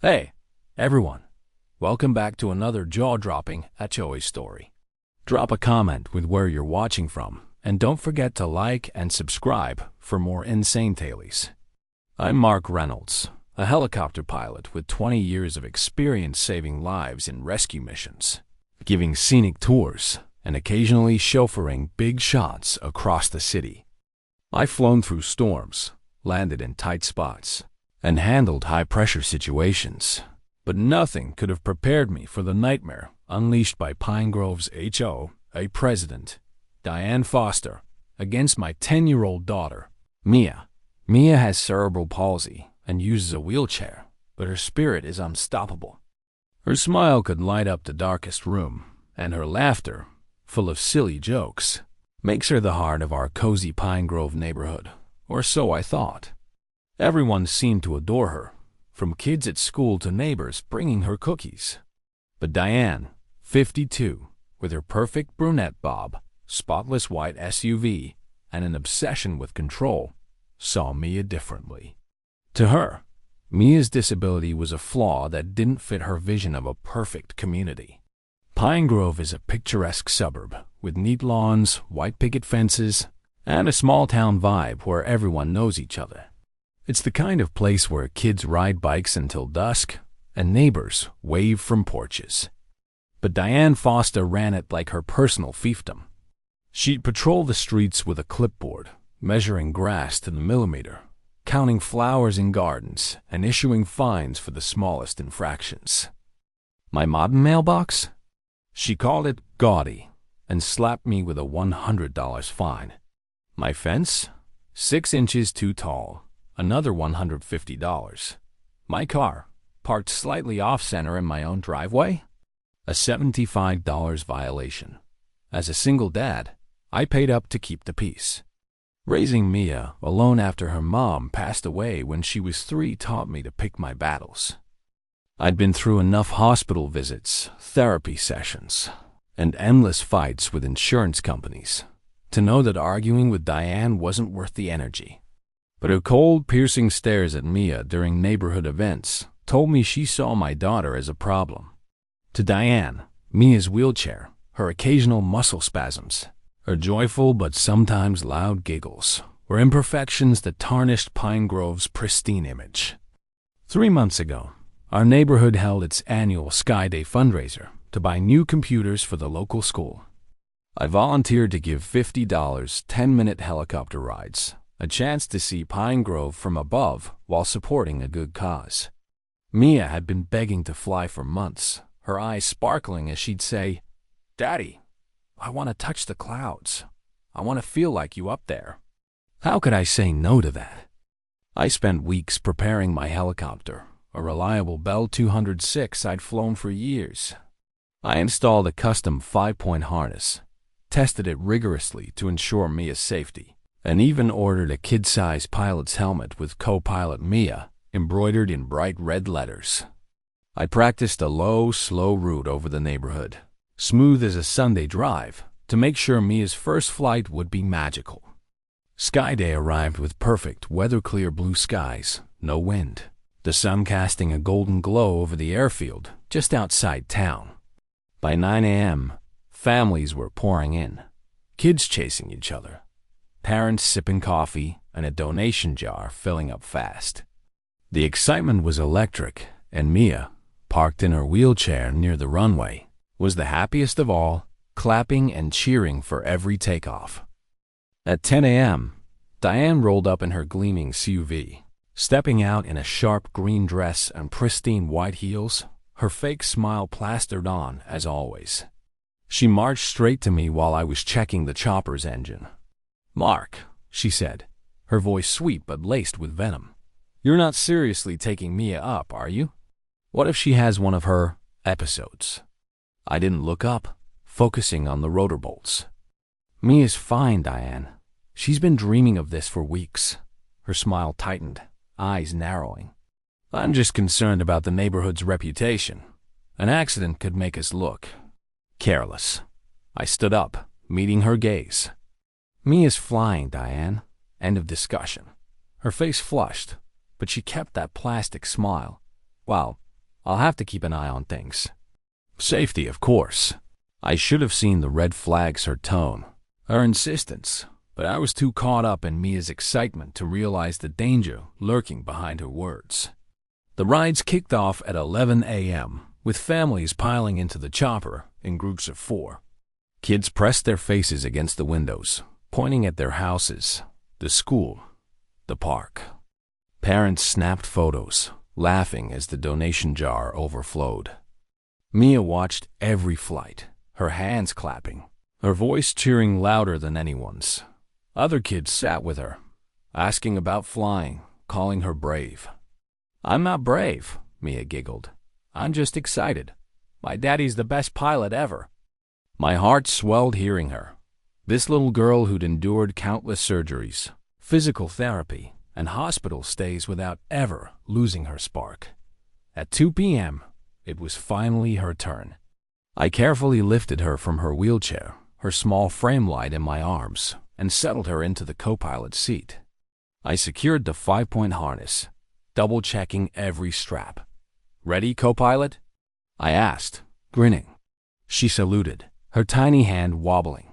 Hey, everyone. Welcome back to another jaw-dropping HOA story. Drop a comment with where you're watching from, and don't forget to like and subscribe for more insane tales. I'm Mark Reynolds, a helicopter pilot with 20 years of experience saving lives in rescue missions, giving scenic tours, and occasionally chauffeuring big shots across the city. I've flown through storms, landed in tight spots, and handled high-pressure situations, but nothing could have prepared me for the nightmare unleashed by Pine Grove's HOA president, Diane Foster, against my 10-year-old daughter, Mia. Mia has cerebral palsy and uses a wheelchair, but her spirit is unstoppable. Her smile could light up the darkest room, and her laughter, full of silly jokes, makes her the heart of our cozy Pine Grove neighborhood, or so I thought. Everyone seemed to adore her, from kids at school to neighbors bringing her cookies. But Diane, 52, with her perfect brunette bob, spotless white SUV, and an obsession with control, saw Mia differently. To her, Mia's disability was a flaw that didn't fit her vision of a perfect community. Pine Grove is a picturesque suburb with neat lawns, white picket fences, and a small-town vibe where everyone knows each other. It's the kind of place where kids ride bikes until dusk and neighbors wave from porches. But Diane Foster ran it like her personal fiefdom. She'd patrol the streets with a clipboard, measuring grass to the millimeter, counting flowers in gardens, and issuing fines for the smallest infractions. My modern mailbox? She called it gaudy and slapped me with a $100 fine. My fence? 6 inches too tall. Another $150. My car, parked slightly off-center in my own driveway? A $75 violation. As a single dad, I paid up to keep the peace. Raising Mia alone after her mom passed away when she was 3 taught me to pick my battles. I'd been through enough hospital visits, therapy sessions, and endless fights with insurance companies to know that arguing with Diane wasn't worth the energy. But her cold, piercing stares at Mia during neighborhood events told me she saw my daughter as a problem. To Diane, Mia's wheelchair, her occasional muscle spasms, her joyful but sometimes loud giggles were imperfections that tarnished Pine Grove's pristine image. 3 months ago, our neighborhood held its annual Sky Day fundraiser to buy new computers for the local school. I volunteered to give $50 10-minute helicopter rides, a chance to see Pine Grove from above while supporting a good cause. Mia had been begging to fly for months, her eyes sparkling as she'd say, "Daddy, I want to touch the clouds. I want to feel like you up there." How could I say no to that? I spent weeks preparing my helicopter, a reliable Bell 206 I'd flown for years. I installed a custom 5-point harness, tested it rigorously to ensure Mia's safety, and even ordered a kid-sized pilot's helmet with co-pilot Mia embroidered in bright red letters. I practiced a low, slow route over the neighborhood, smooth as a Sunday drive, to make sure Mia's first flight would be magical. Sky Day arrived with perfect, weather-clear blue skies, no wind, the sun casting a golden glow over the airfield just outside town. By 9 a.m., families were pouring in, kids chasing each other, parents sipping coffee, and a donation jar filling up fast. The excitement was electric, and Mia, parked in her wheelchair near the runway, was the happiest of all, clapping and cheering for every takeoff. At 10 a.m., Diane rolled up in her gleaming SUV, stepping out in a sharp green dress and pristine white heels, her fake smile plastered on as always. She marched straight to me while I was checking the chopper's engine. "Mark," she said, her voice sweet but laced with venom, "you're not seriously taking Mia up, are you? What if she has one of her episodes?" I didn't look up, focusing on the rotor bolts. "Mia's fine, Diane. She's been dreaming of this for weeks." Her smile tightened, eyes narrowing. "I'm just concerned about the neighborhood's reputation. An accident could make us look careless." I stood up, meeting her gaze. "Mia's flying, Diane. End of discussion." Her face flushed, but she kept that plastic smile, while I'll have to keep an eye on things. Safety, of course. I should have seen the red flags, her tone, her insistence, but I was too caught up in Mia's excitement to realize the danger lurking behind her words. The rides kicked off at 11 a.m., with families piling into the chopper in groups of 4. Kids pressed their faces against the windows, pointing at their houses, the school, the park. Parents snapped photos, laughing as the donation jar overflowed. Mia watched every flight, her hands clapping, her voice cheering louder than anyone's. Other kids sat with her, asking about flying, calling her brave. "I'm not brave," Mia giggled. "I'm just excited. My daddy's the best pilot ever." My heart swelled hearing her. This little girl who'd endured countless surgeries, physical therapy, and hospital stays without ever losing her spark. At 2 p.m., it was finally her turn. I carefully lifted her from her wheelchair, her small frame light in my arms, and settled her into the co-pilot seat. I secured the 5-point harness, double-checking every strap. "Ready, co-pilot?" I asked, grinning. She saluted, her tiny hand wobbling.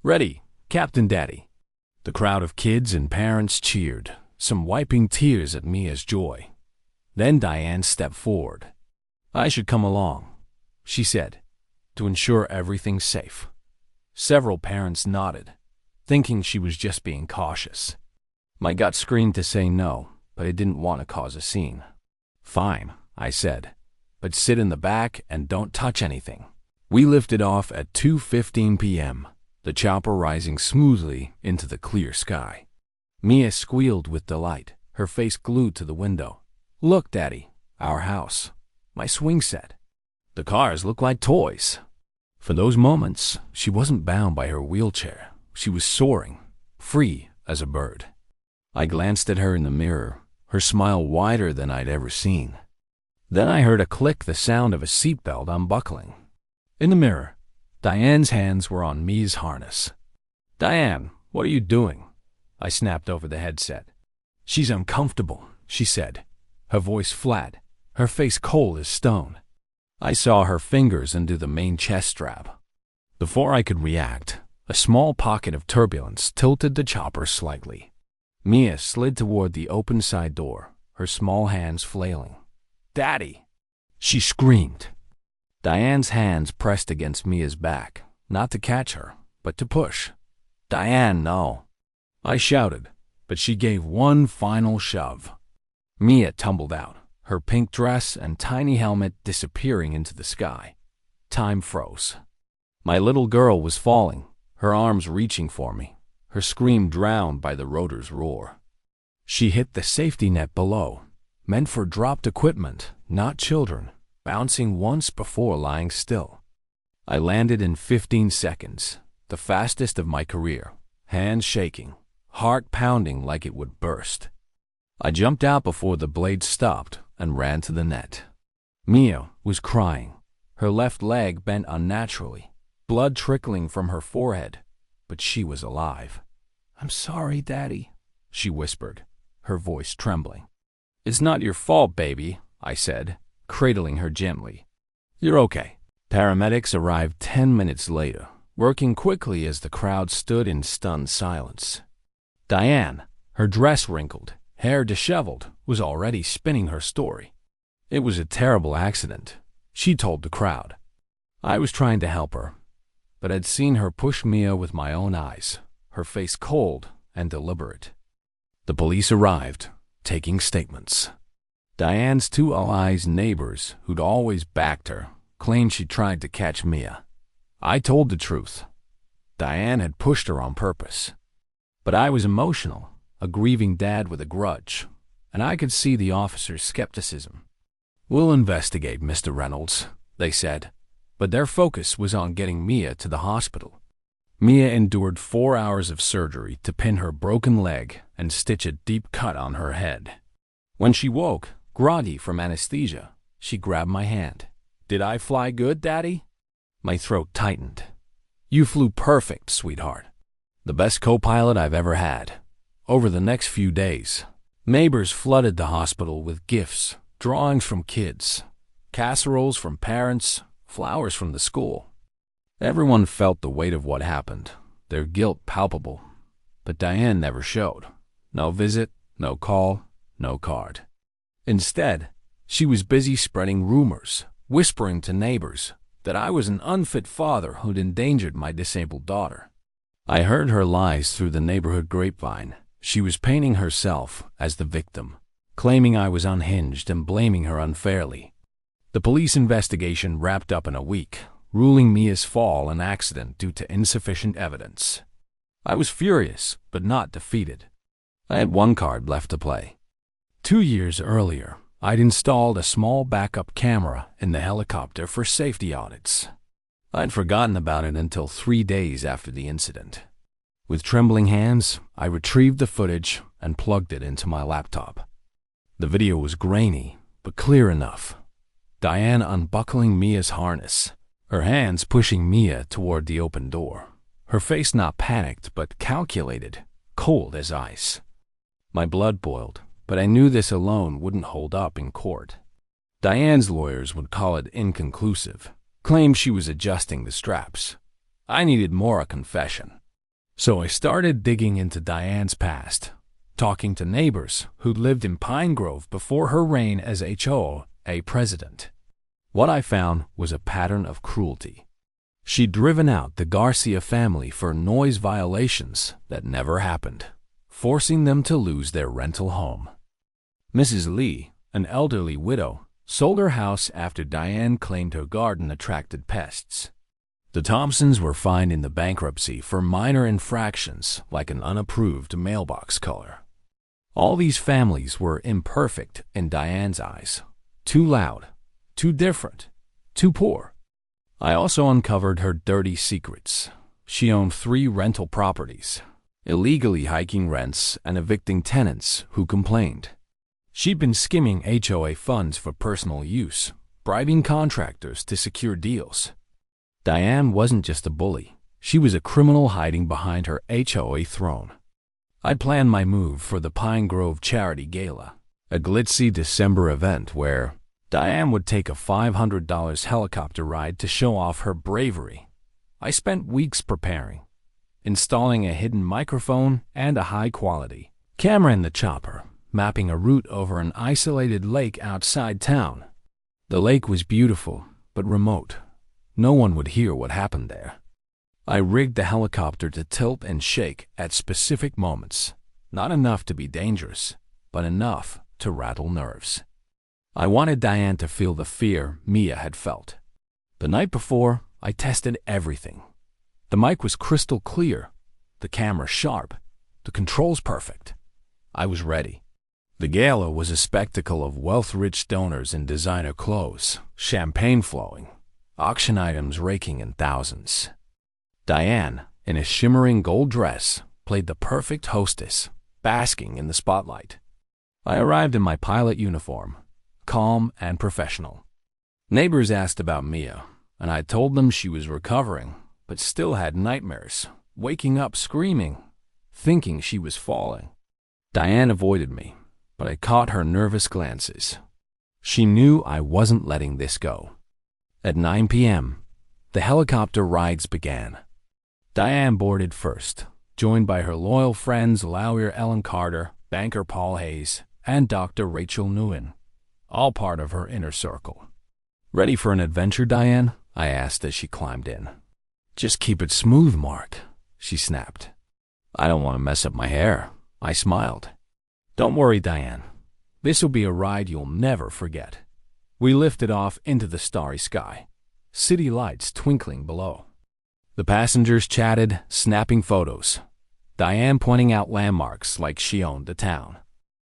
"Ready, Captain Daddy." The crowd of kids and parents cheered, some wiping tears at Mia's joy. Then Diane stepped forward. "I should come along," she said, "to ensure everything's safe." Several parents nodded, thinking she was just being cautious. My gut screamed to say no, but I didn't want to cause a scene. "Fine," I said, "but sit in the back and don't touch anything." We lifted off at 2:15 p.m., the chopper rising smoothly into the clear sky. Mia squealed with delight, her face glued to the window. "Look, Daddy, our house, my swing set. The cars look like toys." For those moments, she wasn't bound by her wheelchair. She was soaring, free as a bird. I glanced at her in the mirror, her smile wider than I'd ever seen. Then I heard a click, the sound of a seatbelt unbuckling. In the mirror, Diane's hands were on Mia's harness. "Diane, what are you doing?" I snapped over the headset. "She's uncomfortable," she said, her voice flat, her face cold as stone. I saw her fingers undo the main chest strap. Before I could react, a small pocket of turbulence tilted the chopper slightly. Mia slid toward the open side door, her small hands flailing. "Daddy!" she screamed. Diane's hands pressed against Mia's back, not to catch her, but to push. "Diane, no!" I shouted, but she gave one final shove. Mia tumbled out, her pink dress and tiny helmet disappearing into the sky. Time froze. My little girl was falling, her arms reaching for me, her scream drowned by the rotor's roar. She hit the safety net below, meant for dropped equipment, not children, bouncing once before lying still. I landed in 15 seconds, the fastest of my career, hands shaking, heart pounding like it would burst. I jumped out before the blade stopped and ran to the net. Mia was crying, her left leg bent unnaturally, blood trickling from her forehead, but she was alive. "I'm sorry, Daddy," she whispered, her voice trembling. "It's not your fault, baby," I said, cradling her gently. "You're okay." Paramedics arrived 10 minutes later, working quickly as the crowd stood in stunned silence. Diane, her dress wrinkled, hair disheveled, was already spinning her story. "It was a terrible accident," she told the crowd. I was trying to help her, but I'd seen her push Mia with my own eyes, her face cold and deliberate. The police arrived, taking statements. Diane's two allies' neighbors, who'd always backed her, claimed she tried to catch Mia. I told the truth. Diane had pushed her on purpose. But I was emotional, a grieving dad with a grudge, and I could see the officers' skepticism. "We'll investigate, Mr. Reynolds," they said, but their focus was on getting Mia to the hospital. Mia endured 4 hours of surgery to pin her broken leg and stitch a deep cut on her head. When she woke, groggy from anesthesia, she grabbed my hand. "Did I fly good, Daddy?" My throat tightened. "You flew perfect, sweetheart. The best co-pilot I've ever had." Over the next few days, neighbors flooded the hospital with gifts, drawings from kids. casseroles from parents, flowers from the school. Everyone felt the weight of what happened, their guilt palpable. But Diane never showed. No visit, no call, no card. Instead, she was busy spreading rumors, whispering to neighbors that I was an unfit father who'd endangered my disabled daughter. I heard her lies through the neighborhood grapevine. She was painting herself as the victim, claiming I was unhinged and blaming her unfairly. The police investigation wrapped up in a week, ruling Mia's fall an accident due to insufficient evidence. I was furious, but not defeated. I had one card left to play. 2 years earlier, I'd installed a small backup camera in the helicopter for safety audits. I'd forgotten about it until 3 days after the incident. With trembling hands, I retrieved the footage and plugged it into my laptop. The video was grainy, but clear enough. Diane unbuckling Mia's harness, her hands pushing Mia toward the open door. Her face not panicked, but calculated, cold as ice. My blood boiled, but I knew this alone wouldn't hold up in court. Diane's lawyers would call it inconclusive, claim she was adjusting the straps. I needed more a confession. So I started digging into Diane's past, talking to neighbors who'd lived in Pine Grove before her reign as HOA president. What I found was a pattern of cruelty. She'd driven out the Garcia family for noise violations that never happened, forcing them to lose their rental home. Mrs. Lee, an elderly widow, sold her house after Diane claimed her garden attracted pests. The Thompsons were fined in the bankruptcy for minor infractions like an unapproved mailbox color. All these families were imperfect in Diane's eyes. Too loud, too different, too poor. I also uncovered her dirty secrets. She owned 3 rental properties, illegally hiking rents and evicting tenants who complained. She'd been skimming HOA funds for personal use, bribing contractors to secure deals. Diane wasn't just a bully. She was a criminal hiding behind her HOA throne. I planned my move for the Pine Grove Charity Gala, a glitzy December event where Diane would take a $500 helicopter ride to show off her bravery. I spent weeks preparing, installing a hidden microphone and a high-quality camera in the chopper, mapping a route over an isolated lake outside town. The lake was beautiful, but remote. No one would hear what happened there. I rigged the helicopter to tilt and shake at specific moments, not enough to be dangerous, but enough to rattle nerves. I wanted Diane to feel the fear Mia had felt. The night before, I tested everything. The mic was crystal clear, the camera sharp, the controls perfect. I was ready. The gala was a spectacle of wealth-rich donors in designer clothes, champagne flowing, auction items raking in thousands. Diane, in a shimmering gold dress, played the perfect hostess, basking in the spotlight. I arrived in my pilot uniform, calm and professional. Neighbors asked about Mia, and I told them she was recovering, but still had nightmares, waking up screaming, thinking she was falling. Diane avoided me, but I caught her nervous glances. She knew I wasn't letting this go. At 9 p.m., the helicopter rides began. Diane boarded first, joined by her loyal friends lawyer Ellen Carter, banker Paul Hayes, and Dr. Rachel Nguyen, all part of her inner circle. "Ready for an adventure, Diane?" I asked as she climbed in. "Just keep it smooth, Mark," she snapped. "I don't want to mess up my hair," I smiled. "Don't worry, Diane. This'll be a ride you'll never forget." We lifted off into the starry sky, city lights twinkling below. The passengers chatted, snapping photos, Diane pointing out landmarks like she owned the town.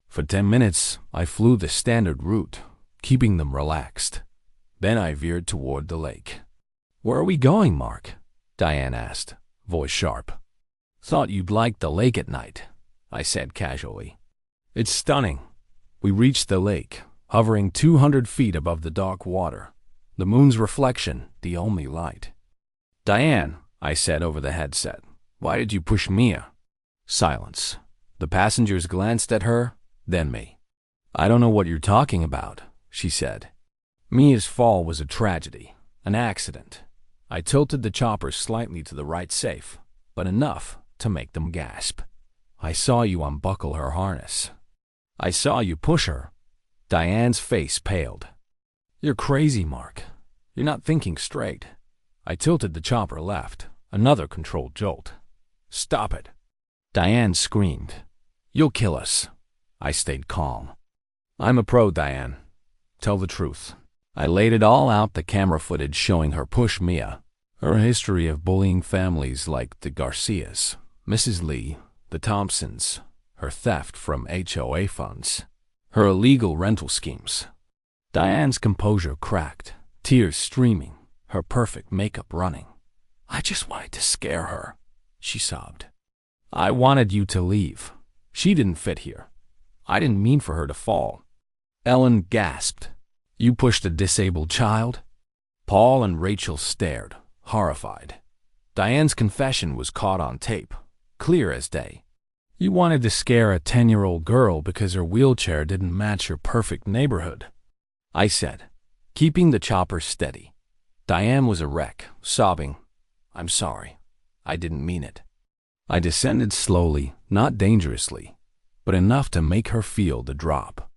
For 10 minutes, I flew the standard route, keeping them relaxed. Then I veered toward the lake. "Where are we going, Mark?" Diane asked, voice sharp. "Thought you'd like the lake at night," I said casually. "It's stunning." We reached the lake, hovering 200 feet above the dark water, the moon's reflection the only light. "Diane," I said over the headset, "why did you push Mia?" Silence. The passengers glanced at her, then me. "I don't know what you're talking about," she said. Mia's fall was a tragedy, an accident. I tilted the chopper slightly to the right safe, but enough to make them gasp. I saw you unbuckle her harness. I saw you push her. Diane's face paled. You're crazy, Mark. You're not thinking straight. I tilted the chopper left, another controlled jolt. Stop it. Diane screamed. You'll kill us. I stayed calm. I'm a pro, Diane. Tell the truth. I laid it all out, the camera footage showing her push Mia, her history of bullying families like the Garcias, Mrs. Lee, the Thompsons, her theft from HOA funds, her illegal rental schemes. Diane's composure cracked, tears streaming, her perfect makeup running. I just wanted to scare her, she sobbed. I wanted you to leave. She didn't fit here. I didn't mean for her to fall. Ellen gasped. You pushed a disabled child? Paul and Rachel stared, horrified. Diane's confession was caught on tape, clear as day. You wanted to scare a 10-year-old girl because her wheelchair didn't match your perfect neighborhood, I said, keeping the chopper steady. Diane was a wreck, sobbing. I'm sorry. I didn't mean it. I descended slowly, not dangerously, but enough to make her feel the drop.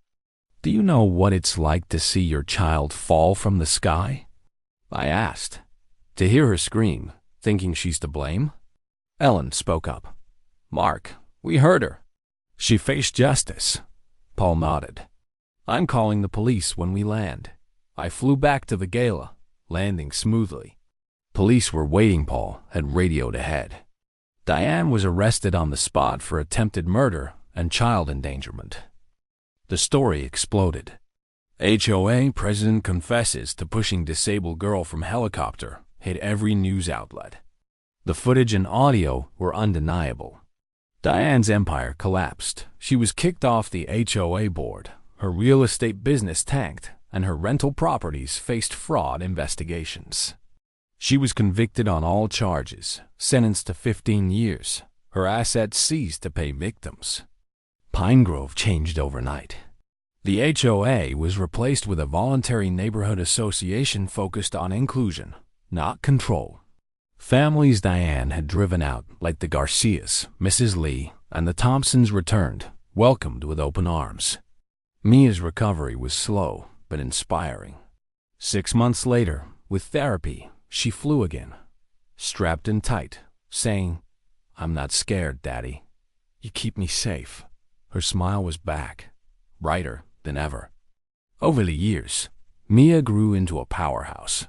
Do you know what it's like to see your child fall from the sky? I asked. To hear her scream, thinking she's to blame? Ellen spoke up. Mark, we heard her. She faced justice. Paul nodded. I'm calling the police when we land. I flew back to the gala, landing smoothly. Police were waiting. Paul had radioed ahead. Diane was arrested on the spot for attempted murder and child endangerment. The story exploded. HOA president confesses to pushing disabled girl from helicopter hit every news outlet. The footage and audio were undeniable. Diane's empire collapsed. She was kicked off the HOA board. Her real estate business tanked, and her rental properties faced fraud investigations. She was convicted on all charges, sentenced to 15 years. Her assets seized to pay victims. Pine Grove changed overnight. The HOA was replaced with a voluntary neighborhood association focused on inclusion, not control. Families Diane had driven out, like the Garcias, Mrs. Lee, and the Thompsons returned, welcomed with open arms. Mia's recovery was slow, but inspiring. 6 months later, with therapy, she flew again, strapped in tight, saying, I'm not scared, Daddy. You keep me safe. Her smile was back, brighter than ever. Over the years, Mia grew into a powerhouse.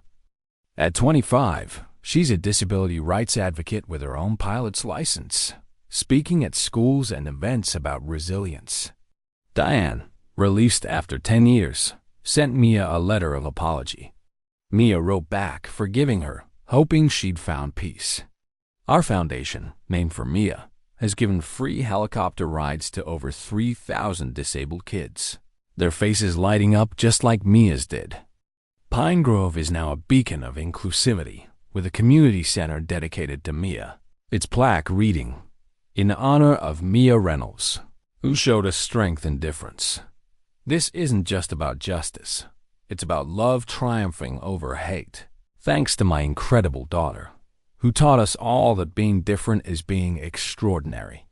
At 25, she's a disability rights advocate with her own pilot's license, speaking at schools and events about resilience. Diane, released after 10 years, sent Mia a letter of apology. Mia wrote back, forgiving her, hoping she'd found peace. Our foundation, named for Mia, has given free helicopter rides to over 3,000 disabled kids, their faces lighting up just like Mia's did. Pine Grove is now a beacon of inclusivity, with a community center dedicated to Mia. Its plaque reading, in honor of Mia Reynolds, who showed us strength and difference. This isn't just about justice. It's about love triumphing over hate. Thanks to my incredible daughter, who taught us all that being different is being extraordinary.